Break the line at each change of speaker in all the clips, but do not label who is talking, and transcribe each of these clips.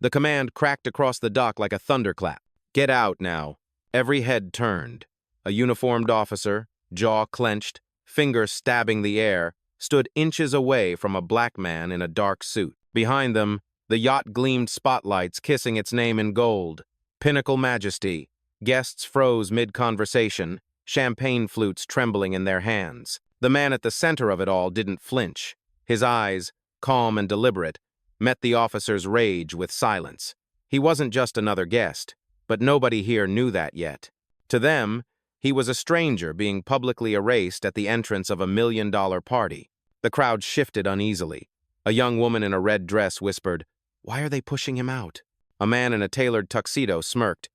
The command cracked across the dock like a thunderclap. "Get out now." Every head turned. A uniformed officer, jaw clenched, fingers stabbing the air, stood inches away from a black man in a dark suit. Behind them, the yacht gleamed spotlights kissing its name in gold. Pinnacle majesty. Guests froze mid-conversation, champagne flutes trembling in their hands. The man at the center of it all didn't flinch. His eyes, calm and deliberate, met the officer's rage with silence. He wasn't just another guest, but nobody here knew that yet. To them, he was a stranger being publicly erased at the entrance of $1 million party. The crowd shifted uneasily. A young woman in a red dress whispered, "Why are they pushing him out?" A man in a tailored tuxedo smirked,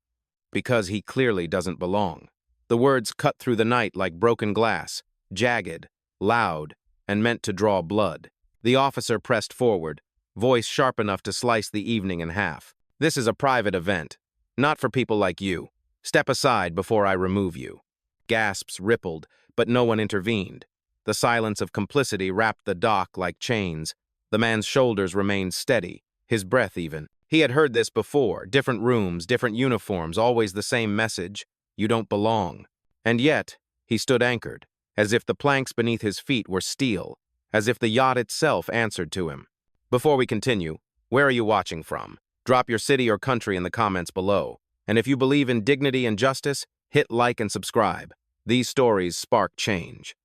"Because he clearly doesn't belong." The words cut through the night like broken glass, jagged, loud, and meant to draw blood. The officer pressed forward, voice sharp enough to slice the evening in half. "This is a private event, not for people like you. Step aside before I remove you." Gasps rippled, but no one intervened. The silence of complicity wrapped the dock like chains. The man's shoulders remained steady, his breath even. He had heard this before, different rooms, different uniforms, always the same message: you don't belong. And yet, he stood anchored, as if the planks beneath his feet were steel, as if the yacht itself answered to him. Before we continue, where are you watching from? Drop your city or country in the comments below. And if you believe in dignity and justice, hit like and subscribe. These stories spark change.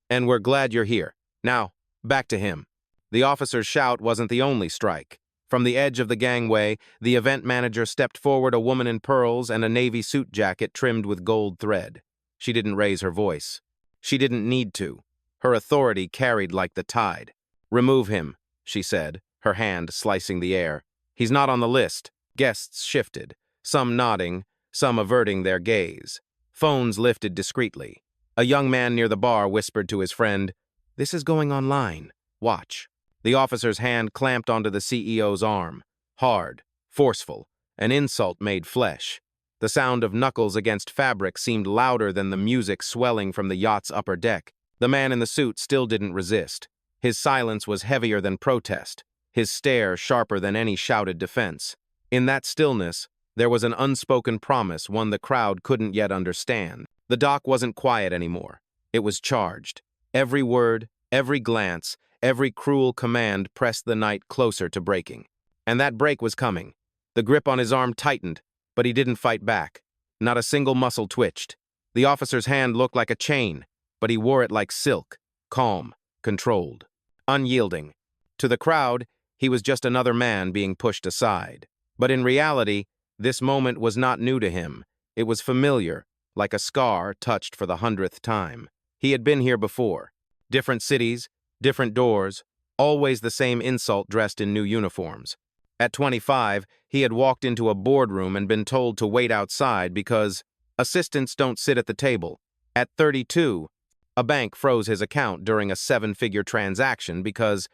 And we're glad you're here. Now, back to him. The officer's shout wasn't the only strike. From the edge of the gangway, the event manager stepped forward, a woman in pearls and a navy suit jacket trimmed with gold thread. She didn't raise her voice. She didn't need to. Her authority carried like the tide. "Remove him," she said, her hand slicing the air. "He's not on the list." Guests shifted, some nodding, some averting their gaze. Phones lifted discreetly. A young man near the bar whispered to his friend, "This is going online. Watch." The officer's hand clamped onto the CEO's arm. Hard, forceful, an insult made flesh. The sound of knuckles against fabric seemed louder than the music swelling from the yacht's upper deck. The man in the suit still didn't resist. His silence was heavier than protest, his stare sharper than any shouted defense. In that stillness, there was an unspoken promise, one the crowd couldn't yet understand. The dock wasn't quiet anymore. It was charged. Every word, every glance, every cruel command pressed the night closer to breaking. And that break was coming. The grip on his arm tightened, but he didn't fight back. Not a single muscle twitched. The officer's hand looked like a chain, but he wore it like silk, calm, controlled, unyielding. To the crowd, he was just another man being pushed aside. But in reality, this moment was not new to him. It was familiar, like a scar touched for the 100th time. He had been here before. Different cities, different doors, always the same insult dressed in new uniforms. At 25, he had walked into a boardroom and been told to wait outside because assistants don't sit at the table. At 32, a bank froze his account during a 7-figure transaction because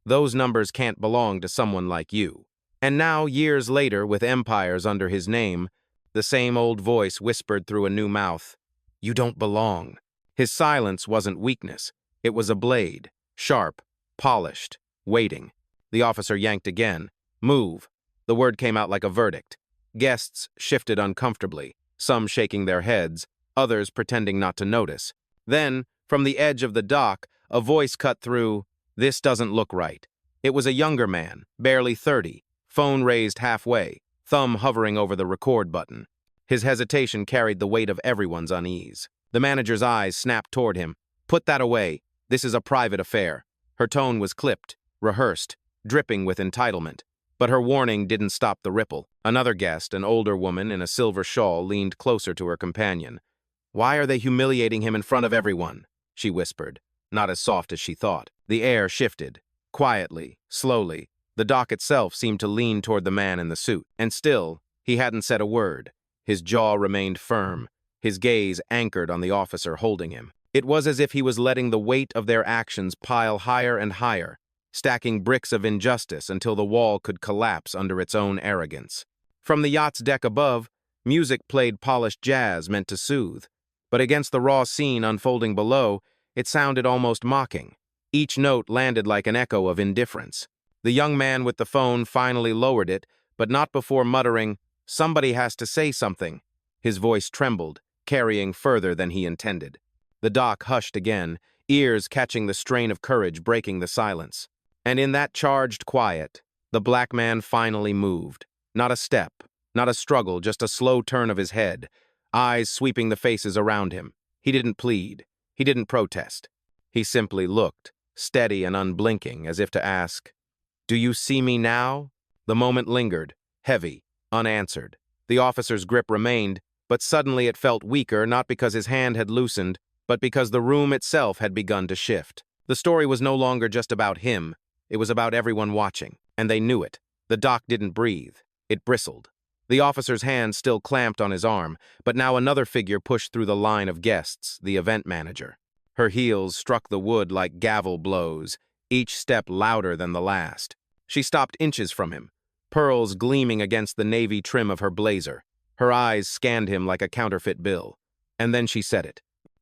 those numbers can't belong to someone like you. And now, years later, with empires under his name, the same old voice whispered through a new mouth, "You don't belong." His silence wasn't weakness. It was a blade, sharp, polished, waiting. The officer yanked again. "Move." The word came out like a verdict. Guests shifted uncomfortably, some shaking their heads, others pretending not to notice. Then, from the edge of the dock, a voice cut through, "This doesn't look right." It was a younger man, barely 30, phone raised halfway, thumb hovering over the record button. His hesitation carried the weight of everyone's unease. The manager's eyes snapped toward him. "Put that away. This is a private affair." Her tone was clipped, rehearsed, dripping with entitlement. But her warning didn't stop the ripple. Another guest, an older woman in a silver shawl, leaned closer to her companion. "Why are they humiliating him in front of everyone?" she whispered, not as soft as she thought. The air shifted. Quietly, slowly, the dock itself seemed to lean toward the man in the suit. And still, he hadn't said a word. His jaw remained firm, his gaze anchored on the officer holding him. It was as if he was letting the weight of their actions pile higher and higher, stacking bricks of injustice until the wall could collapse under its own arrogance. From the yacht's deck above, music played polished jazz meant to soothe, but against the raw scene unfolding below, it sounded almost mocking. Each note landed like an echo of indifference. The young man with the phone finally lowered it, but not before muttering, "Somebody has to say something." His voice trembled, carrying further than he intended. The dock hushed again, ears catching the strain of courage breaking the silence. And in that charged quiet, the black man finally moved. Not a step, not a struggle, just a slow turn of his head, eyes sweeping the faces around him. He didn't plead. He didn't protest. He simply looked, steady and unblinking, as if to ask, "Do you see me now?" The moment lingered, heavy, unanswered. The officer's grip remained, but suddenly it felt weaker, not because his hand had loosened, but because the room itself had begun to shift. The story was no longer just about him. It was about everyone watching, and they knew it. The dock didn't breathe. It bristled. The officer's hand still clamped on his arm, but now another figure pushed through the line of guests, the event manager. Her heels struck the wood like gavel blows, each step louder than the last. She stopped inches from him, pearls gleaming against the navy trim of her blazer. Her eyes scanned him like a counterfeit bill. And then she said it.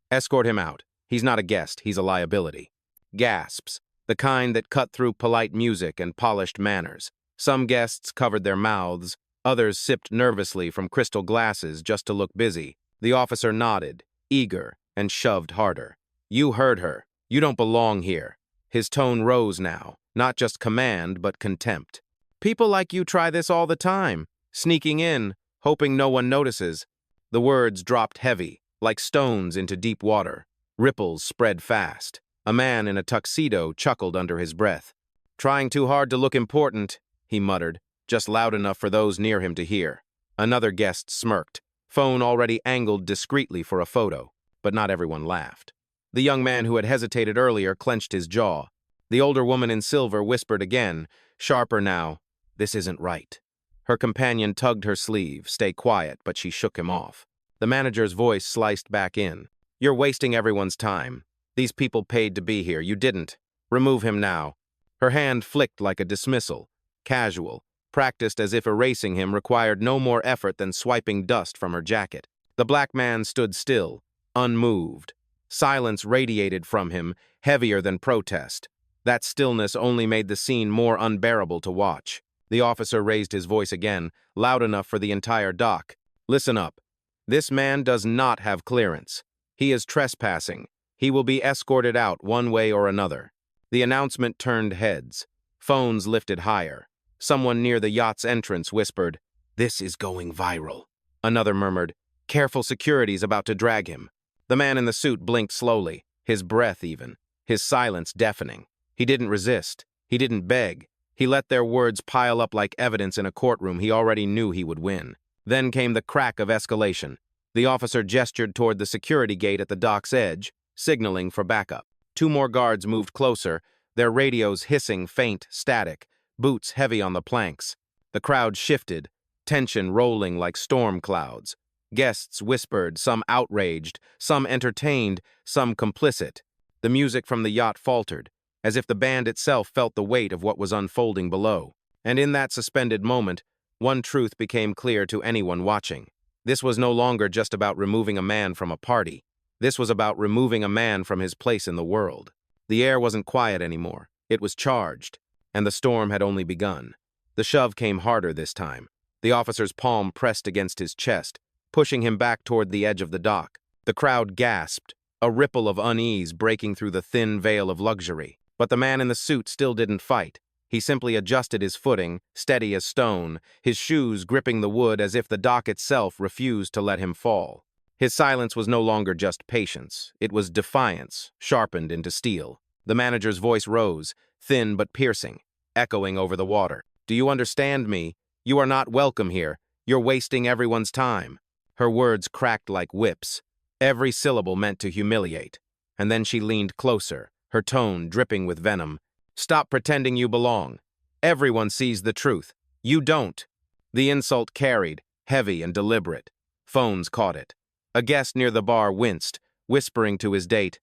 "Escort him out. He's not a guest, he's a liability." Gasps, the kind that cut through polite music and polished manners. Some guests covered their mouths, others sipped nervously from crystal glasses just to look busy. The officer nodded, eager, and shoved harder. "You heard her. You don't belong here." His tone rose now, not just command, but contempt. "People like you try this all the time, sneaking in, hoping no one notices." The words dropped heavy, like stones into deep water. Ripples spread fast. A man in a tuxedo chuckled under his breath. "Trying too hard to look important," he muttered, just loud enough for those near him to hear. Another guest smirked, phone already angled discreetly for a photo, but not everyone laughed. The young man who had hesitated earlier clenched his jaw. The older woman in silver whispered again, sharper now, "This isn't right." Her companion tugged her sleeve, "Stay quiet," but she shook him off. The manager's voice sliced back in. "You're wasting everyone's time. These people paid to be here. You didn't. Remove him now." Her hand flicked like a dismissal, casual, practiced as if erasing him required no more effort than swiping dust from her jacket. The black man stood still, unmoved. Silence radiated from him, heavier than protest. That stillness only made the scene more unbearable to watch. The officer raised his voice again, loud enough for the entire dock. "Listen up. This man does not have clearance. He is trespassing. He will be escorted out one way or another." The announcement turned heads. Phones lifted higher. Someone near the yacht's entrance whispered, "This is going viral." Another murmured, "Careful, security's about to drag him." The man in the suit blinked slowly, his breath even, his silence deafening. He didn't resist. He didn't beg. He let their words pile up like evidence in a courtroom he already knew he would win. Then came the crack of escalation. The officer gestured toward the security gate at the dock's edge, signaling for backup. Two more guards moved closer, their radios hissing faint static, boots heavy on the planks. The crowd shifted, tension rolling like storm clouds. Guests whispered, some outraged, some entertained, some complicit. The music from the yacht faltered, as if the band itself felt the weight of what was unfolding below. And in that suspended moment, one truth became clear to anyone watching. This was no longer just about removing a man from a party. This was about removing a man from his place in the world. The air wasn't quiet anymore. It was charged, and the storm had only begun. The shove came harder this time. The officer's palm pressed against his chest, pushing him back toward the edge of the dock. The crowd gasped, a ripple of unease breaking through the thin veil of luxury. But the man in the suit still didn't fight. He simply adjusted his footing, steady as stone, his shoes gripping the wood as if the dock itself refused to let him fall. His silence was no longer just patience. It was defiance, sharpened into steel. The manager's voice rose, thin but piercing, echoing over the water. "Do you understand me? You are not welcome here. You're wasting everyone's time." Her words cracked like whips. Every syllable meant to humiliate. And then she leaned closer, her tone dripping with venom. "Stop pretending you belong. Everyone sees the truth. You don't." The insult carried, heavy and deliberate. Phones caught it. A guest near the bar winced, whispering to his date,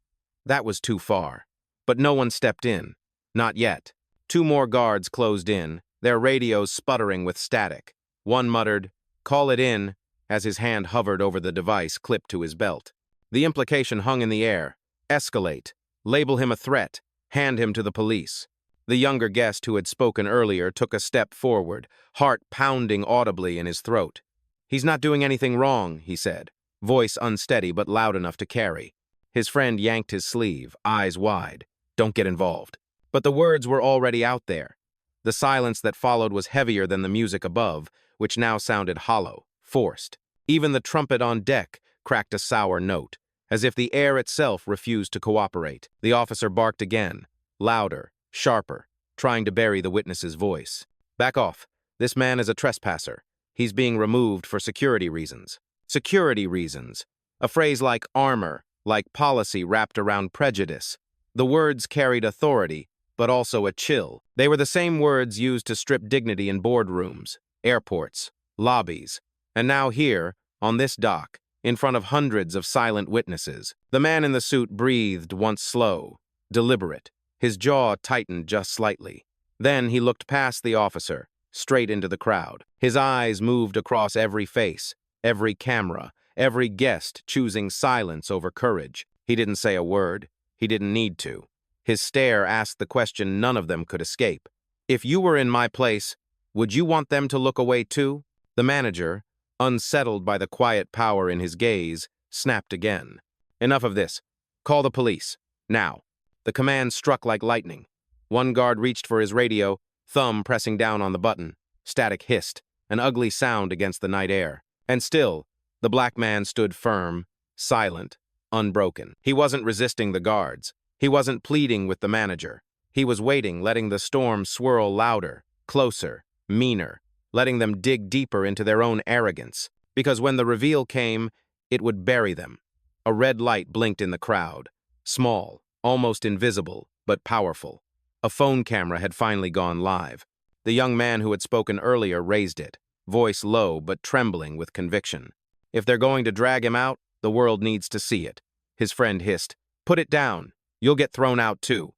"That was too far." But no one stepped in. Not yet. Two more guards closed in, their radios sputtering with static. One muttered, "Call it in," as his hand hovered over the device clipped to his belt. The implication hung in the air. Escalate. Label him a threat. Hand him to the police. The younger guest who had spoken earlier took a step forward, heart pounding audibly in his throat. "He's not doing anything wrong," he said, voice unsteady but loud enough to carry. His friend yanked his sleeve, eyes wide. "Don't get involved." But the words were already out there. The silence that followed was heavier than the music above, which now sounded hollow, forced. Even the trumpet on deck cracked a sour note, as if the air itself refused to cooperate. The officer barked again, louder, sharper, trying to bury the witness's voice. "Back off. This man is a trespasser. He's being removed for security reasons." Security reasons. A phrase like armor, like policy wrapped around prejudice. The words carried authority, but also a chill. They were the same words used to strip dignity in boardrooms, airports, lobbies. And now here, on this dock, in front of hundreds of silent witnesses, the man in the suit breathed once slow, deliberate. His jaw tightened just slightly. Then he looked past the officer, straight into the crowd. His eyes moved across every face, every camera, every guest choosing silence over courage. He didn't say a word. He didn't need to. His stare asked the question none of them could escape. "If you were in my place, would you want them to look away too?" The manager, unsettled by the quiet power in his gaze, snapped again. "Enough of this. Call the police. Now." The command struck like lightning. One guard reached for his radio, thumb pressing down on the button. Static hissed, an ugly sound against the night air. And still, the black man stood firm, silent, unbroken. He wasn't resisting the guards. He wasn't pleading with the manager. He was waiting, letting the storm swirl louder, closer, meaner, letting them dig deeper into their own arrogance. Because when the reveal came, it would bury them. A red light blinked in the crowd. Small, almost invisible, but powerful. A phone camera had finally gone live. The young man who had spoken earlier raised it, voice low but trembling with conviction. "If they're going to drag him out, the world needs to see it." His friend hissed, "Put it down. You'll get thrown out too."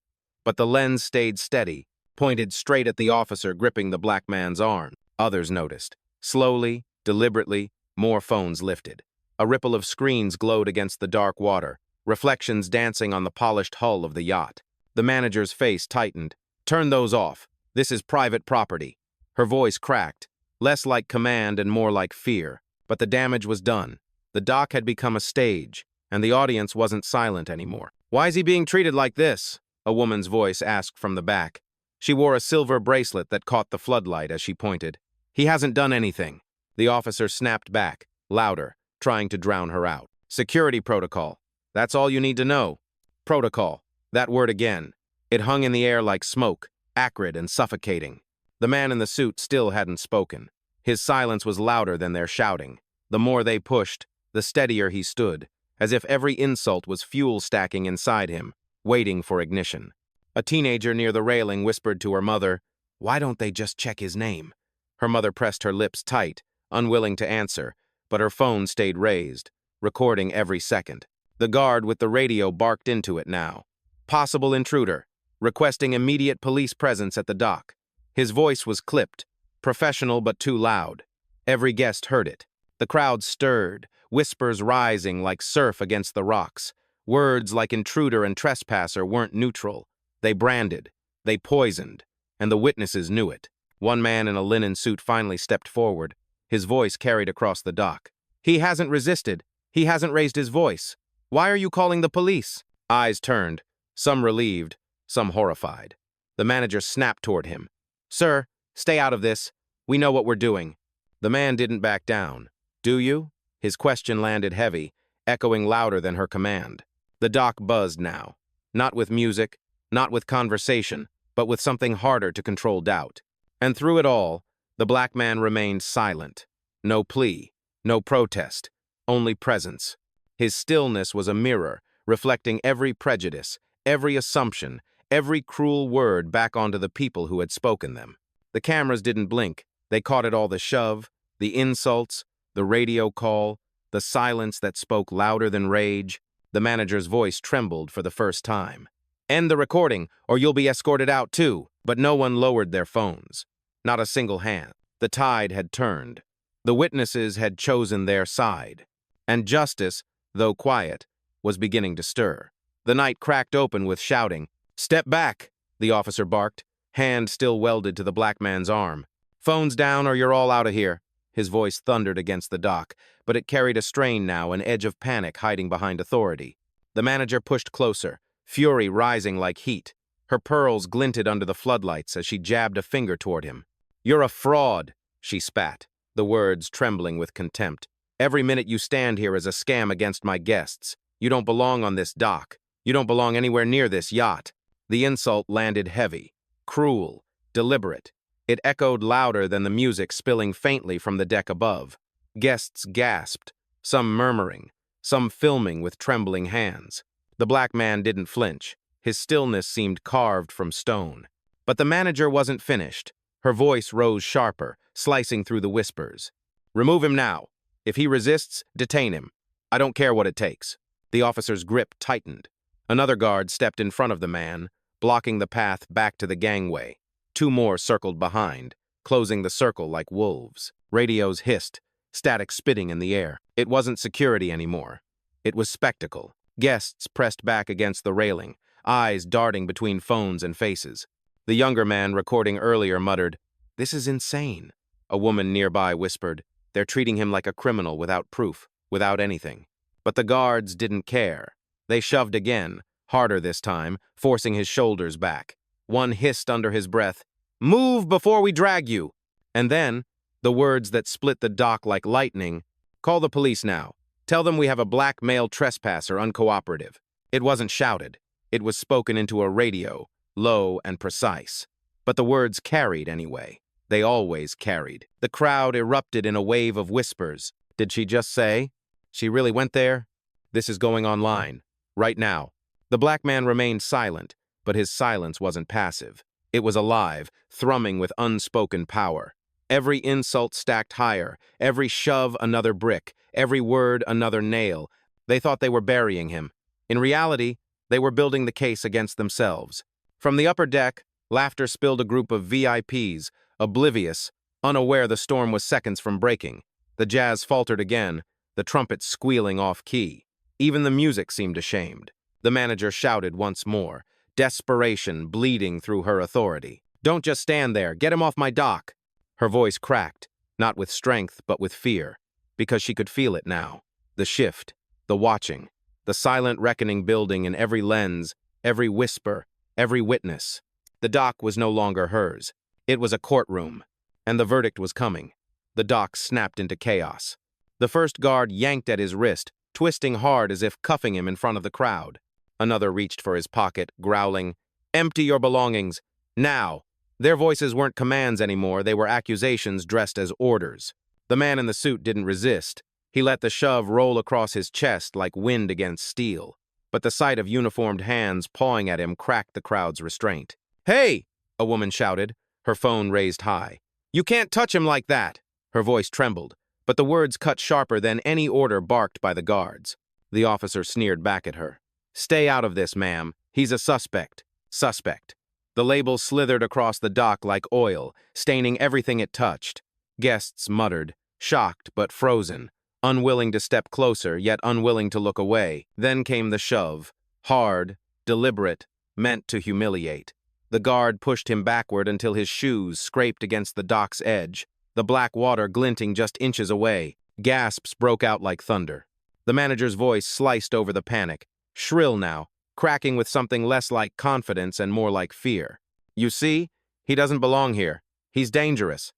But the lens stayed steady, pointed straight at the officer gripping the black man's arm. Others noticed. Slowly, deliberately, more phones lifted. A ripple of screens glowed against the dark water, reflections dancing on the polished hull of the yacht. The manager's face tightened. "Turn those off. This is private property." Her voice cracked, less like command and more like fear. But the damage was done. The dock had become a stage, and the audience wasn't silent anymore. "Why is he being treated like this?" a woman's voice asked from the back. She wore a silver bracelet that caught the floodlight as she pointed. "He hasn't done anything." The officer snapped back, louder, trying to drown her out. "Security protocol. That's all you need to know." Protocol. That word again. It hung in the air like smoke, acrid and suffocating. The man in the suit still hadn't spoken. His silence was louder than their shouting. The more they pushed, the steadier he stood, as if every insult was fuel stacking inside him, waiting for ignition. A teenager near the railing whispered to her mother, "Why don't they just check his name?" Her mother pressed her lips tight, unwilling to answer, but her phone stayed raised, recording every second. The guard with the radio barked into it now. "Possible intruder, requesting immediate police presence at the dock." His voice was clipped, professional but too loud. Every guest heard it. The crowd stirred, whispers rising like surf against the rocks. Words like intruder and trespasser weren't neutral. They branded, they poisoned, and the witnesses knew it. One man in a linen suit finally stepped forward, his voice carried across the dock. "He hasn't resisted. He hasn't raised his voice. Why are you calling the police?" Eyes turned, some relieved, some horrified. The manager snapped toward him. "Sir, stay out of this. We know what we're doing." The man didn't back down. "Do you?" His question landed heavy, echoing louder than her command. The dock buzzed now. Not with music, not with conversation, but with something harder to control doubt. And through it all, the black man remained silent. No plea, no protest, only presence. His stillness was a mirror, reflecting every prejudice, every assumption, every cruel word back onto the people who had spoken them. The cameras didn't blink. They caught it all: the shove, the insults, the radio call, the silence that spoke louder than rage. The manager's voice trembled for the first time. "End the recording, or you'll be escorted out too." But no one lowered their phones. Not a single hand. The tide had turned. The witnesses had chosen their side. And justice, though quiet, was beginning to stir. The night cracked open with shouting. "Step back," the officer barked. hand still welded to the black man's arm. "Phone's down or you're all out of here." His voice thundered against the dock, but it carried a strain now, an edge of panic hiding behind authority. The manager pushed closer, fury rising like heat. Her pearls glinted under the floodlights as she jabbed a finger toward him. "You're a fraud," she spat, the words trembling with contempt. "Every minute you stand here is a scam against my guests. You don't belong on this dock. You don't belong anywhere near this yacht." The insult landed heavy, cruel, deliberate. It echoed louder than the music spilling faintly from the deck above. Guests gasped, some murmuring, some filming with trembling hands. The black man didn't flinch. His stillness seemed carved from stone. But the manager wasn't finished. Her voice rose sharper, slicing through the whispers. "Remove him now. If he resists, detain him. I don't care what it takes." The officer's grip tightened. Another guard stepped in front of the man, blocking the path back to the gangway. Two more circled behind, closing the circle like wolves. Radios hissed, static spitting in the air. It wasn't security anymore. It was spectacle. Guests pressed back against the railing, eyes darting between phones and faces. The younger man recording earlier muttered, "This is insane." A woman nearby whispered, "They're treating him like a criminal without proof, without anything." But the guards didn't care. They shoved again, harder this time, forcing his shoulders back. One hissed under his breath, "Move before we drag you!" And then, the words that split the dock like lightning, "Call the police now. Tell them we have a black male trespasser uncooperative." It wasn't shouted. It was spoken into a radio, low and precise. But the words carried anyway. They always carried. The crowd erupted in a wave of whispers. Did she just say? She really went there? This is going online. Right now. The black man remained silent, but his silence wasn't passive. It was alive, thrumming with unspoken power. Every insult stacked higher, every shove another brick, every word another nail. They thought they were burying him. In reality, they were building the case against themselves. From the upper deck, laughter spilled a group of VIPs, oblivious, unaware the storm was seconds from breaking. The jazz faltered again, the trumpet squealing off-key. Even the music seemed ashamed. The manager shouted once more, desperation bleeding through her authority. "Don't just stand there. Get him off my dock." Her voice cracked, not with strength but with fear, because she could feel it now. The shift, the watching, the silent reckoning building in every lens, every whisper, every witness. The dock was no longer hers. It was a courtroom, and the verdict was coming. The dock snapped into chaos. The first guard yanked at his wrist, twisting hard as if cuffing him in front of the crowd. Another reached for his pocket, growling, "Empty your belongings. Now." Their voices weren't commands anymore, they were accusations dressed as orders. The man in the suit didn't resist. He let the shove roll across his chest like wind against steel. But the sight of uniformed hands pawing at him cracked the crowd's restraint. "Hey!" a woman shouted, her phone raised high. "You can't touch him like that!" Her voice trembled, but the words cut sharper than any order barked by the guards. The officer sneered back at her. "Stay out of this, ma'am. He's a suspect." Suspect. The label slithered across the dock like oil, staining everything it touched. Guests muttered, shocked but frozen, unwilling to step closer, yet unwilling to look away. Then came the shove, hard, deliberate, meant to humiliate. The guard pushed him backward until his shoes scraped against the dock's edge, the black water glinting just inches away. Gasps broke out like thunder. The manager's voice sliced over the panic, shrill now, cracking with something less like confidence and more like fear. "You see? He doesn't belong here. He's dangerous."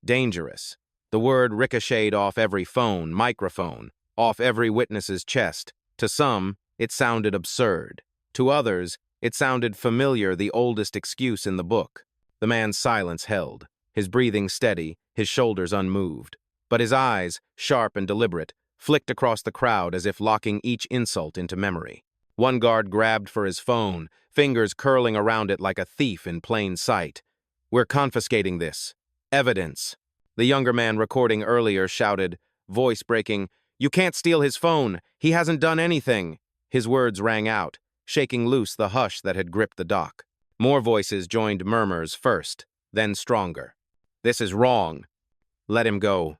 Dangerous. The word ricocheted off every phone, microphone, off every witness's chest. To some, it sounded absurd. To others, it sounded familiar, the oldest excuse in the book. The man's silence held, his breathing steady, his shoulders unmoved. But his eyes, sharp and deliberate, flicked across the crowd as if locking each insult into memory. One guard grabbed for his phone, fingers curling around it like a thief in plain sight. "We're confiscating this. Evidence." The younger man recording earlier shouted, voice breaking, "You can't steal his phone. He hasn't done anything." His words rang out, shaking loose the hush that had gripped the dock. More voices joined murmurs first, then stronger. "This is wrong. Let him go."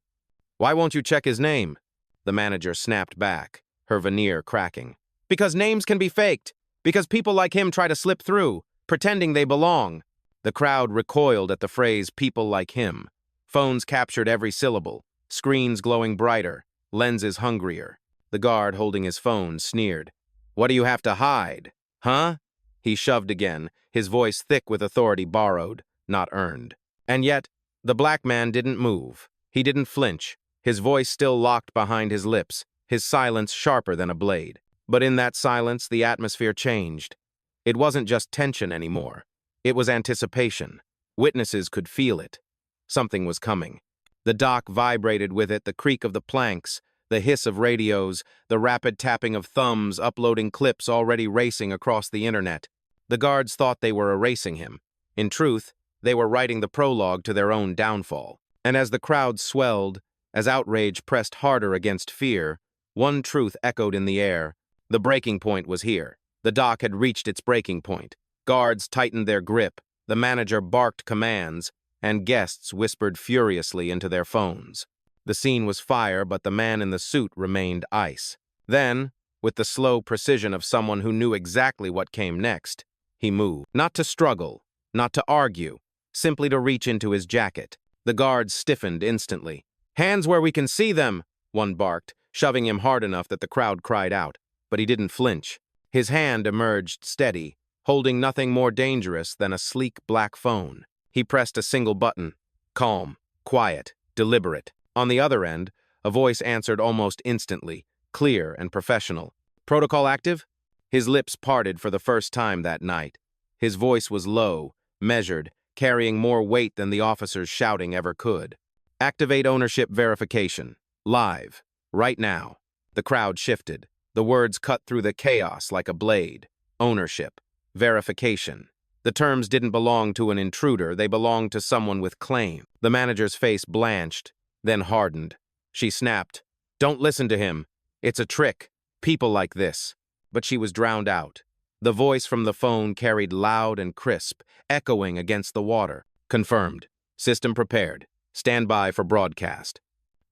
"Why won't you check his name?" The manager snapped back, her veneer cracking. "Because names can be faked. Because people like him try to slip through, pretending they belong." The crowd recoiled at the phrase "people like him." Phones captured every syllable, screens glowing brighter, lenses hungrier. The guard holding his phone sneered. "What do you have to hide? Huh?" He shoved again, his voice thick with authority borrowed, not earned. And yet, the black man didn't move. He didn't flinch, his voice still locked behind his lips, his silence sharper than a blade. But in that silence, the atmosphere changed. It wasn't just tension anymore. It was anticipation. Witnesses could feel it. Something was coming. The dock vibrated with it, the creak of the planks, the hiss of radios, the rapid tapping of thumbs uploading clips already racing across the internet. The guards thought they were erasing him. In truth, they were writing the prologue to their own downfall. And as the crowd swelled, as outrage pressed harder against fear, one truth echoed in the air. The breaking point was here. The dock had reached its breaking point. Guards tightened their grip, the manager barked commands, and guests whispered furiously into their phones. The scene was fire, but the man in the suit remained ice. Then, with the slow precision of someone who knew exactly what came next, he moved. Not to struggle, not to argue, simply to reach into his jacket. The guards stiffened instantly. "Hands where we can see them," one barked, shoving him hard enough that the crowd cried out. But he didn't flinch. His hand emerged steady, holding nothing more dangerous than a sleek black phone. He pressed a single button. Calm, quiet, deliberate. On the other end, a voice answered almost instantly, clear and professional. "Protocol active?" His lips parted for the first time that night. His voice was low, measured, carrying more weight than the officer's shouting ever could. "Activate ownership verification. Live. Right now." The crowd shifted. The words cut through the chaos like a blade. Ownership. Verification. The terms didn't belong to an intruder, they belonged to someone with claim. The manager's face blanched, then hardened. She snapped, "Don't listen to him. It's a trick. People like this." But she was drowned out. The voice from the phone carried loud and crisp, echoing against the water. "Confirmed. System prepared. Stand by for broadcast."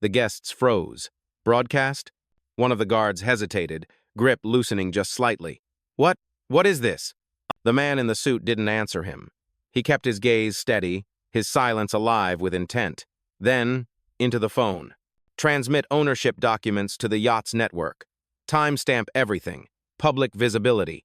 The guests froze. "Broadcast?" One of the guards hesitated, grip loosening just slightly. What is this?" The man in the suit didn't answer him. He kept his gaze steady, his silence alive with intent. Then, into the phone. "Transmit ownership documents to the Yacht's network. Timestamp everything. Public visibility."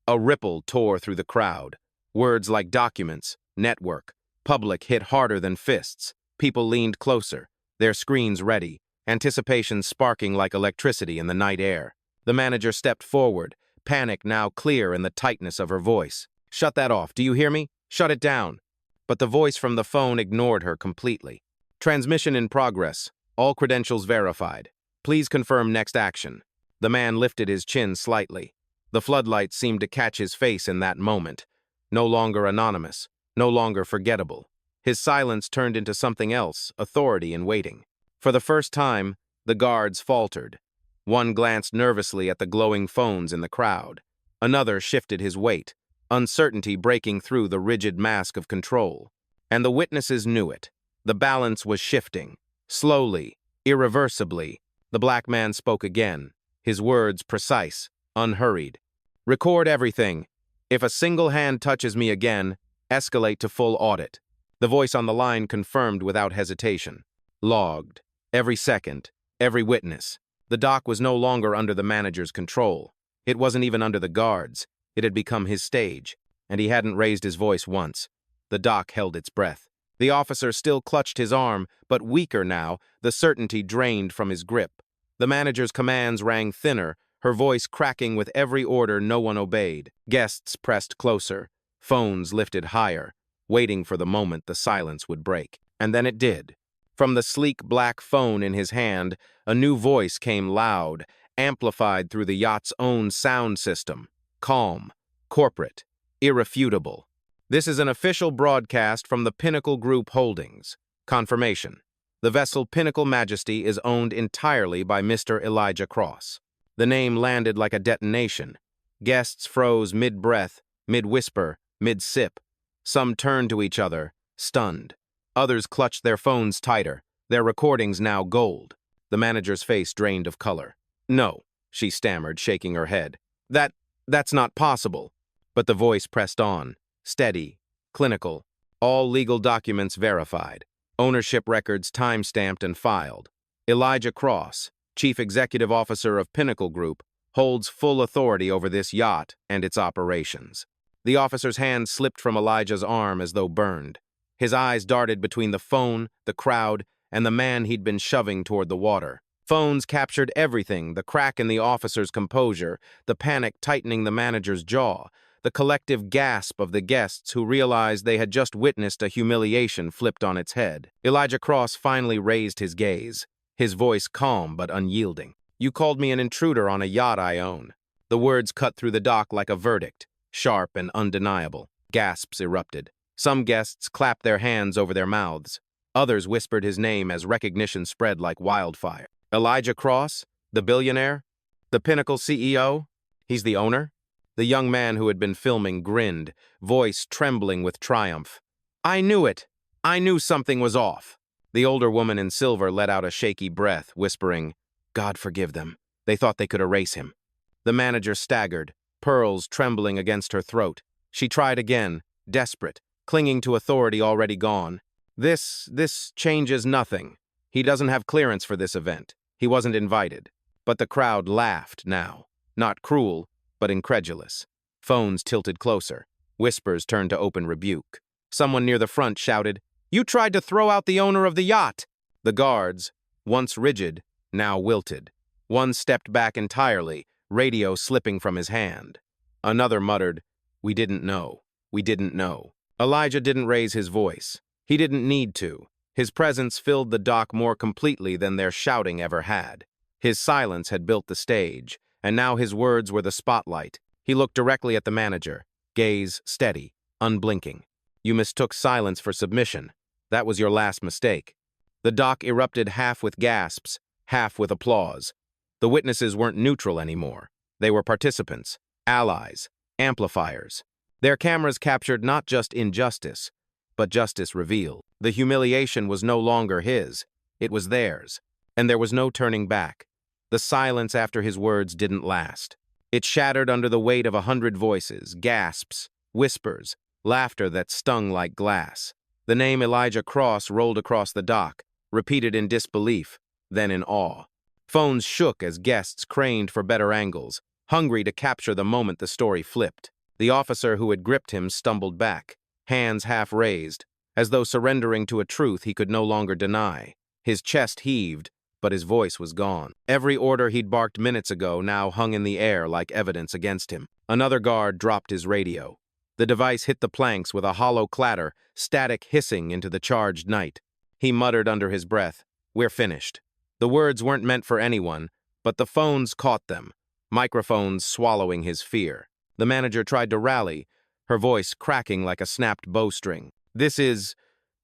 A ripple tore through the crowd. Words like documents, network, public hit harder than fists. People leaned closer, their screens ready, anticipation sparking like electricity in the night air. The manager stepped forward, panic now clear in the tightness of her voice. "Shut that off, do you hear me? Shut it down." But the voice from the phone ignored her completely. "Transmission in progress. All credentials verified. Please confirm next action." The man lifted his chin slightly. The floodlights seemed to catch his face in that moment. No longer anonymous, no longer forgettable. His silence turned into something else, authority in waiting. For the first time, the guards faltered. One glanced nervously at the glowing phones in the crowd. Another shifted his weight, uncertainty breaking through the rigid mask of control. And the witnesses knew it. The balance was shifting. Slowly, irreversibly, the black man spoke again, his words precise, unhurried. "Record everything. If a single hand touches me again, escalate to full audit." The voice on the line confirmed without hesitation. Logged. Every second, every witness. The dock was no longer under the manager's control. It wasn't even under the guards. It had become his stage, and he hadn't raised his voice once. The dock held its breath. The officer still clutched his arm, but weaker now, the certainty drained from his grip. The manager's commands rang thinner, her voice cracking with every order no one obeyed. Guests pressed closer, phones lifted higher, waiting for the moment the silence would break. And then it did. From the sleek black phone in his hand, a new voice came loud, amplified through the yacht's own sound system. Calm, corporate, irrefutable. "This is an official broadcast from the Pinnacle Group Holdings. Confirmation. The vessel Pinnacle Majesty is owned entirely by Mr. Elijah Cross." The name landed like a detonation. Guests froze mid-breath, mid-whisper, mid-sip. Some turned to each other, stunned. Others clutched their phones tighter, their recordings now gold. The manager's face drained of color. "No," she stammered, shaking her head. That's not possible." But the voice pressed on, steady, Clinical. All legal documents verified. Ownership records time-stamped and filed. Elijah Cross, Chief Executive Officer of Pinnacle Group, holds full authority over this yacht and its operations. The officer's hand slipped from Elijah's arm as though burned. His eyes darted between the phone, the crowd, and the man he'd been shoving toward the water. Phones captured everything, the crack in the officer's composure, the panic tightening the manager's jaw, the collective gasp of the guests who realized they had just witnessed a humiliation flipped on its head. Elijah Cross finally raised his gaze, his voice calm but unyielding. "You called me an intruder on a yacht I own." The words cut through the dock like a verdict, sharp and undeniable. Gasps erupted. Some guests clapped their hands over their mouths. Others whispered his name as recognition spread like wildfire. Elijah Cross? The billionaire? The Pinnacle CEO? He's the owner? The young man who had been filming grinned, voice trembling with triumph. "I knew it! I knew something was off!" The older woman in silver let out a shaky breath, whispering, "God forgive them. They thought they could erase him." The manager staggered, pearls trembling against her throat. She tried again, desperate, clinging to authority already gone. This changes nothing. He doesn't have clearance for this event. He wasn't invited." But the crowd laughed now, not cruel, but incredulous. Phones tilted closer. Whispers turned to open rebuke. Someone near the front shouted, "You tried to throw out the owner of the yacht!" The guards, once rigid, now wilted. One stepped back entirely, radio slipping from his hand. Another muttered, "We didn't know. We didn't know." Elijah didn't raise his voice. He didn't need to. His presence filled the dock more completely than their shouting ever had. His silence had built the stage, and now his words were the spotlight. He looked directly at the manager, gaze steady, unblinking. "You mistook silence for submission. That was your last mistake." The dock erupted half with gasps, half with applause. The witnesses weren't neutral anymore. They were participants, allies, amplifiers. Their cameras captured not just injustice, but justice revealed. The humiliation was no longer his, it was theirs, and there was no turning back. The silence after his words didn't last. It shattered under the weight of 100 voices, gasps, whispers, laughter that stung like glass. The name Elijah Cross rolled across the dock, repeated in disbelief, then in awe. Phones shook as guests craned for better angles, hungry to capture the moment the story flipped. The officer who had gripped him stumbled back, hands half raised, as though surrendering to a truth he could no longer deny. His chest heaved, but his voice was gone. Every order he'd barked minutes ago now hung in the air like evidence against him. Another guard dropped his radio. The device hit the planks with a hollow clatter, static hissing into the charged night. He muttered under his breath, "We're finished." The words weren't meant for anyone, but the phones caught them, microphones swallowing his fear. The manager tried to rally, her voice cracking like a snapped bowstring. "This is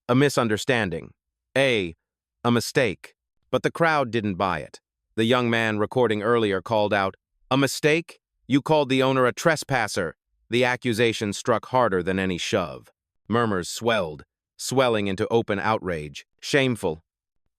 a misunderstanding. A mistake." But the crowd didn't buy it. The young man recording earlier called out, "A mistake? You called the owner a trespasser." The accusation struck harder than any shove. Murmurs swelled, swelling into open outrage. Shameful.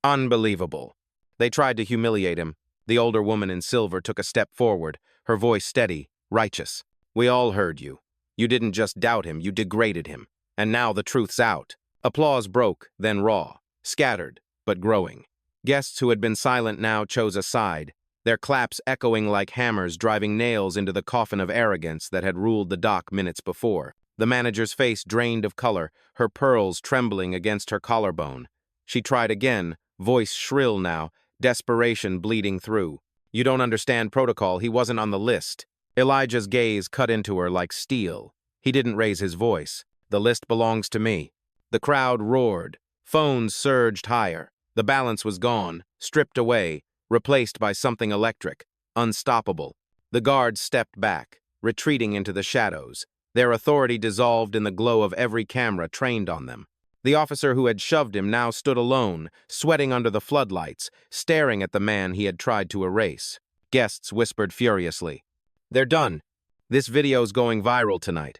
Unbelievable. They tried to humiliate him. The older woman in silver took a step forward, her voice steady, righteous. "We all heard you. You didn't just doubt him, you degraded him. And now the truth's out." Applause broke, then raw, scattered, but growing. Guests who had been silent now chose a side, their claps echoing like hammers driving nails into the coffin of arrogance that had ruled the dock minutes before. The manager's face drained of color, her pearls trembling against her collarbone. She tried again, voice shrill now, desperation bleeding through. "You don't understand protocol, he wasn't on the list." Elijah's gaze cut into her like steel. He didn't raise his voice. "The list belongs to me." The crowd roared. Phones surged higher. The balance was gone, stripped away, replaced by something electric, unstoppable. The guards stepped back, retreating into the shadows, their authority dissolved in the glow of every camera trained on them. The officer who had shoved him now stood alone, sweating under the floodlights, staring at the man he had tried to erase. Guests whispered furiously, "They're done. This video's going viral tonight."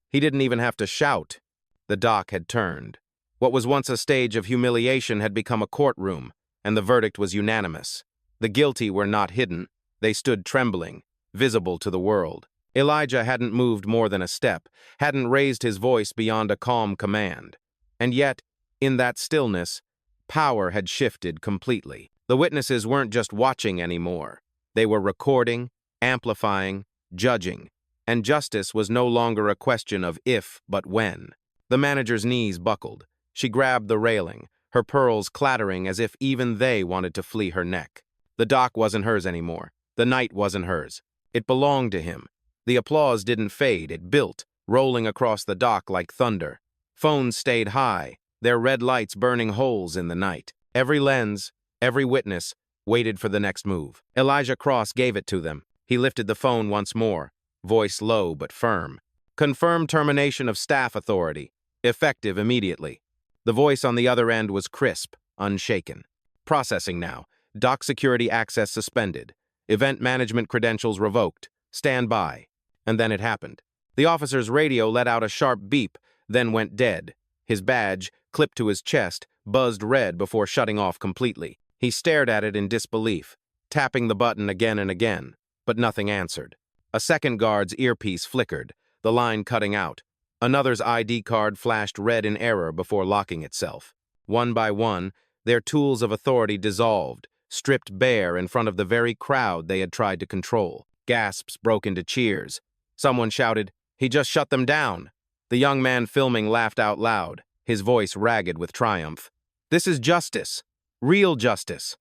He didn't even have to shout. The dock had turned. What was once a stage of humiliation had become a courtroom, and the verdict was unanimous. The guilty were not hidden. They stood trembling, visible to the world. Elijah hadn't moved more than a step, hadn't raised his voice beyond a calm command. And yet, in that stillness, power had shifted completely. The witnesses weren't just watching anymore. They were recording, amplifying, judging, and justice was no longer a question of if, but when. The manager's knees buckled. She grabbed the railing, her pearls clattering as if even they wanted to flee her neck. The dock wasn't hers anymore. The night wasn't hers. It belonged to him. The applause didn't fade, it built, rolling across the dock like thunder. Phones stayed high, their red lights burning holes in the night. Every lens, every witness, waited for the next move. Elijah Cross gave it to them. He lifted the phone once more, voice low but firm. Confirm termination of staff authority, effective immediately. The voice on the other end was crisp, unshaken. Processing now. Dock security access suspended. Event management credentials revoked. Stand by. And then it happened. The officer's radio let out a sharp beep, then went dead. His badge, clipped to his chest, buzzed red before shutting off completely. He stared at it in disbelief, tapping the button again and again, but nothing answered. A second guard's earpiece flickered, the line cutting out. Another's ID card flashed red in error before locking itself. One by one, their tools of authority dissolved, stripped bare in front of the very crowd they had tried to control. Gasps broke into cheers. Someone shouted, "He just shut them down." The young man filming laughed out loud, his voice ragged with triumph. "This is justice. Real justice."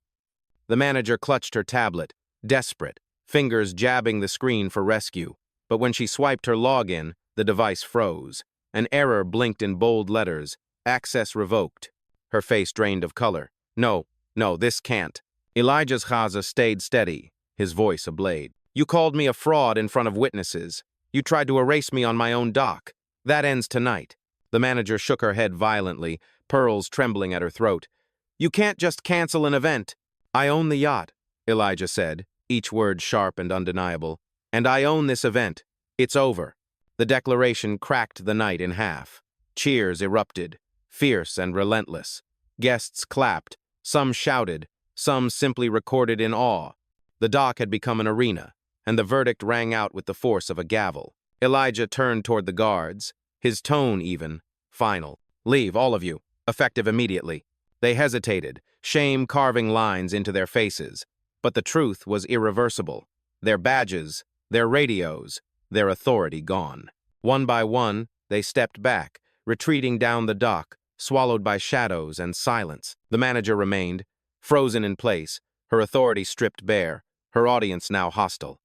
The manager clutched her tablet, desperate, fingers jabbing the screen for rescue. But when she swiped her login, the device froze. An error blinked in bold letters, access revoked. Her face drained of color. No, this can't. Elijah's chaza stayed steady, his voice ablaze. "You called me a fraud in front of witnesses. You tried to erase me on my own dock. That ends tonight." The manager shook her head violently, pearls trembling at her throat. "You can't just cancel an event." "I own the yacht," Elijah said, each word sharp and undeniable. "And I own this event. It's over." The declaration cracked the night in half. Cheers erupted, fierce and relentless. Guests clapped, some shouted, some simply recorded in awe. The dock had become an arena, and the verdict rang out with the force of a gavel. Elijah turned toward the guards, his tone even, final. "Leave, all of you, effective immediately." They hesitated, shame carving lines into their faces. But the truth was irreversible. Their badges, their radios, their authority gone. One by one, they stepped back, retreating down the dock, swallowed by shadows and silence. The manager remained, frozen in place, her authority stripped bare, her audience now hostile.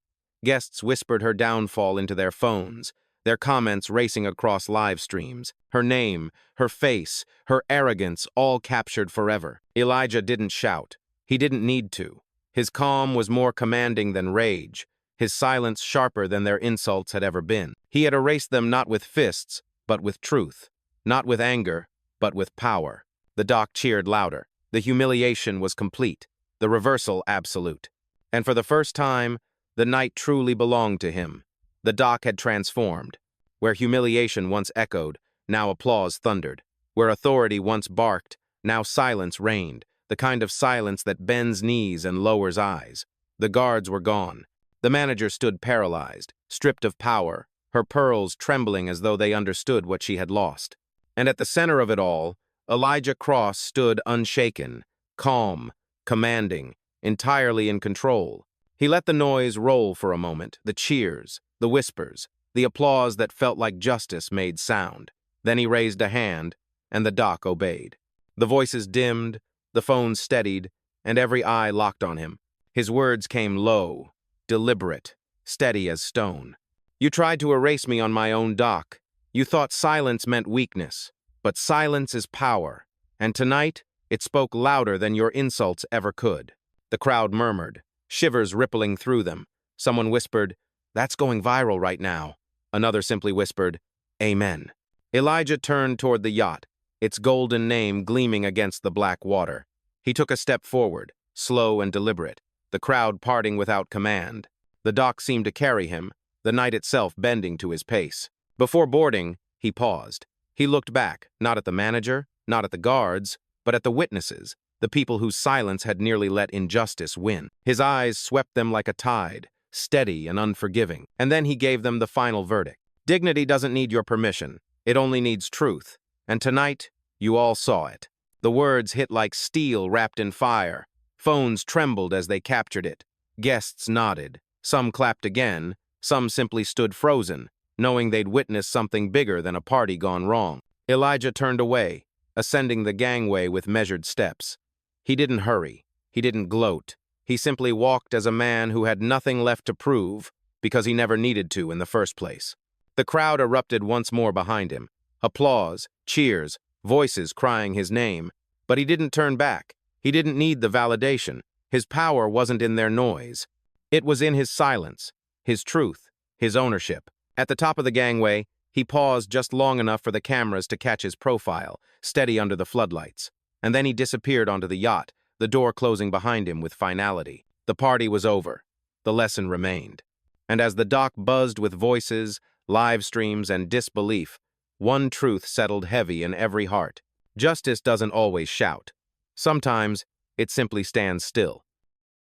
Guests whispered her downfall into their phones, their comments racing across live streams. Her name, her face, her arrogance, all captured forever. Elijah didn't shout. He didn't need to. His calm was more commanding than rage, his silence sharper than their insults had ever been. He had erased them not with fists, but with truth. Not with anger, but with power. The dock cheered louder. The humiliation was complete, the reversal absolute. And for the first time, the night truly belonged to him. The dock had transformed. Where humiliation once echoed, now applause thundered. Where authority once barked, now silence reigned, the kind of silence that bends knees and lowers eyes. The guards were gone. The manager stood paralyzed, stripped of power, her pearls trembling as though they understood what she had lost. And at the center of it all, Elijah Cross stood unshaken, calm, commanding, entirely in control. He let the noise roll for a moment, the cheers, the whispers, the applause that felt like justice made sound. Then he raised a hand, and the dock obeyed. The voices dimmed, the phones steadied, and every eye locked on him. His words came low, deliberate, steady as stone. "You tried to erase me on my own dock. You thought silence meant weakness, but silence is power, and tonight it spoke louder than your insults ever could." The crowd murmured, shivers rippling through them. Someone whispered, "That's going viral right now." Another simply whispered, "Amen." Elijah turned toward the yacht, its golden name gleaming against the black water. He took a step forward, slow and deliberate, the crowd parting without command. The dock seemed to carry him, the night itself bending to his pace. Before boarding, he paused. He looked back, not at the manager, not at the guards, but at the witnesses, the people whose silence had nearly let injustice win. His eyes swept them like a tide, steady and unforgiving. And then he gave them the final verdict. Dignity doesn't need your permission. It only needs truth. And tonight, you all saw it. The words hit like steel wrapped in fire. Phones trembled as they captured it. Guests nodded. Some clapped again. Some simply stood frozen, knowing they'd witnessed something bigger than a party gone wrong. Elijah turned away, ascending the gangway with measured steps. He didn't hurry. He didn't gloat. He simply walked as a man who had nothing left to prove because he never needed to in the first place. The crowd erupted once more behind him. Applause, cheers, voices crying his name. But he didn't turn back. He didn't need the validation. His power wasn't in their noise. It was in his silence, his truth, his ownership. At the top of the gangway, he paused just long enough for the cameras to catch his profile, steady under the floodlights. And then he disappeared onto the yacht, the door closing behind him with finality. The party was over. The lesson remained. And as the dock buzzed with voices, live streams, and disbelief, one truth settled heavy in every heart. Justice doesn't always shout. Sometimes, it simply stands still.